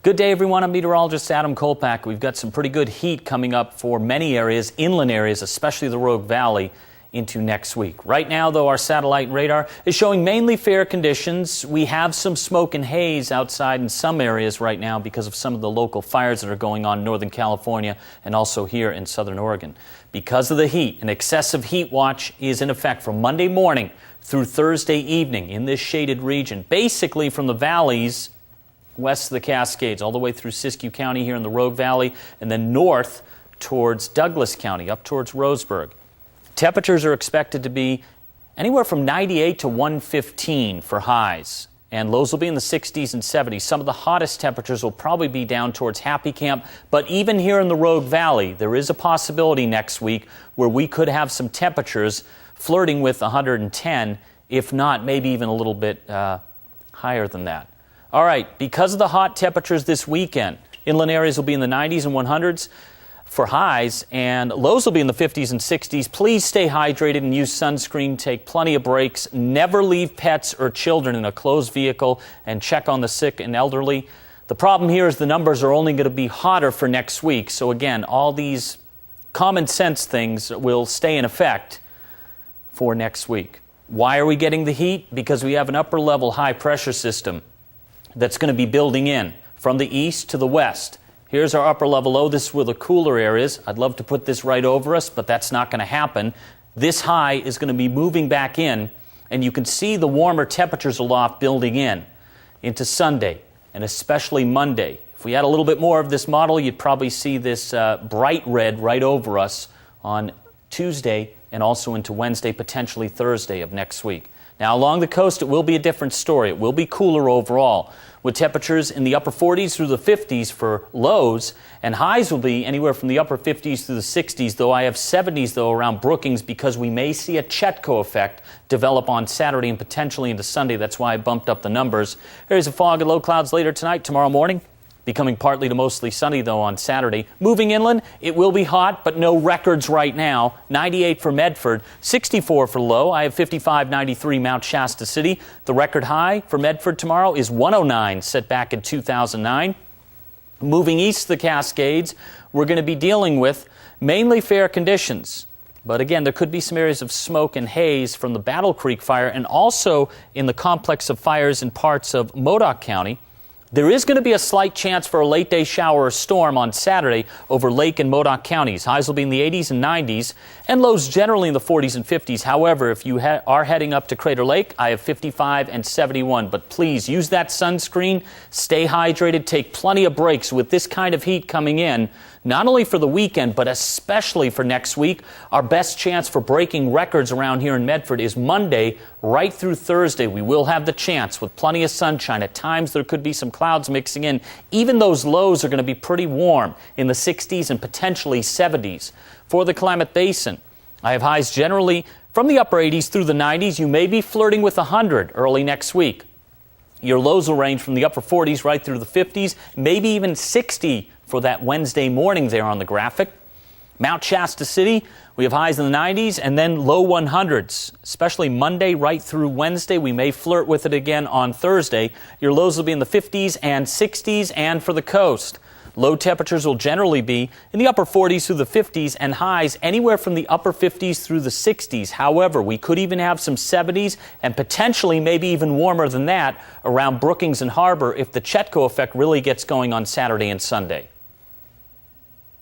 Good day, everyone. I'm meteorologist Adam Kolpak. We've got some pretty good heat coming up for many areas, inland areas, especially the Rogue Valley, into next week. Right now, though, our satellite radar is showing mainly fair conditions. We have some smoke and haze outside in some areas right now because of some of the local fires that are going on in Northern California and also here in Southern Oregon. Because of the heat, an excessive heat watch is in effect from Monday morning through Thursday evening in this shaded region, basically from the valleys west of the Cascades, all the way through Siskiyou County here in the Rogue Valley, and then north towards Douglas County, up towards Roseburg. Temperatures are expected to be anywhere from 98 to 115 for highs, and lows will be in the 60s and 70s. Some of the hottest temperatures will probably be down towards Happy Camp, but even here in the Rogue Valley, there is a possibility next week where we could have some temperatures flirting with 110, if not maybe even a little bit higher than that. All right, because of the hot temperatures this weekend, inland areas will be in the 90s and 100s for highs, and lows will be in the 50s and 60s. Please stay hydrated and use sunscreen. Take plenty of breaks. Never leave pets or children in a closed vehicle, and check on the sick and elderly. The problem here is the numbers are only going to be hotter for next week. So again, all these common sense things will stay in effect for next week. Why are we getting the heat? Because we have an upper level high pressure system that's going to be building in from the east to the west. Here's our upper level low. This is where the cooler air is. I'd love to put this right over us, but that's not going to happen. This high is going to be moving back in, and you can see the warmer temperatures aloft building in into Sunday and especially Monday. If we had a little bit more of this model, you'd probably see this bright red right over us on Tuesday and also into Wednesday, potentially Thursday of next week. Now, along the coast, it will be a different story. It will be cooler overall, with temperatures in the upper 40s through the 50s for lows, and highs will be anywhere from the upper 50s through the 60s, though I have 70s, though, around Brookings, because we may see a Chetco effect develop on Saturday and potentially into Sunday. That's why I bumped up the numbers. Areas of fog and low clouds later tonight, tomorrow morning. Becoming partly to mostly sunny, though, on Saturday. Moving inland, it will be hot, but no records right now. 98 for Medford, 64 for low. I have 55-93 Mount Shasta City. The record high for Medford tomorrow is 109, set back in 2009. Moving east of the Cascades, we're going to be dealing with mainly fair conditions. But again, there could be some areas of smoke and haze from the Battle Creek fire and also in the complex of fires in parts of Modoc County. There is going to be a slight chance for a late-day shower or storm on Saturday over Lake and Modoc counties. Highs will be in the 80s and 90s, and lows generally in the 40s and 50s. However, if you are heading up to Crater Lake, I have 55 and 71. But please use that sunscreen, stay hydrated, take plenty of breaks with this kind of heat coming in, not only for the weekend, but especially for next week. Our best chance for breaking records around here in Medford is Monday right through Thursday. We will have the chance with plenty of sunshine. At times, there could be some clouds mixing in. Even those lows are going to be pretty warm in the 60s and potentially 70s. For the Klamath Basin, I have highs generally from the upper 80s through the 90s. You may be flirting with 100 early next week. Your lows will range from the upper 40s right through the 50s, maybe even 60 for that Wednesday morning there on the graphic. Mount Shasta City, we have highs in the 90s and then low 100s, especially Monday right through Wednesday. We may flirt with it again on Thursday. Your lows will be in the 50s and 60s, and for the coast, low temperatures will generally be in the upper 40s through the 50s and highs anywhere from the upper 50s through the 60s. However, we could even have some 70s and potentially maybe even warmer than that around Brookings and Harbor if the Chetco effect really gets going on Saturday and Sunday.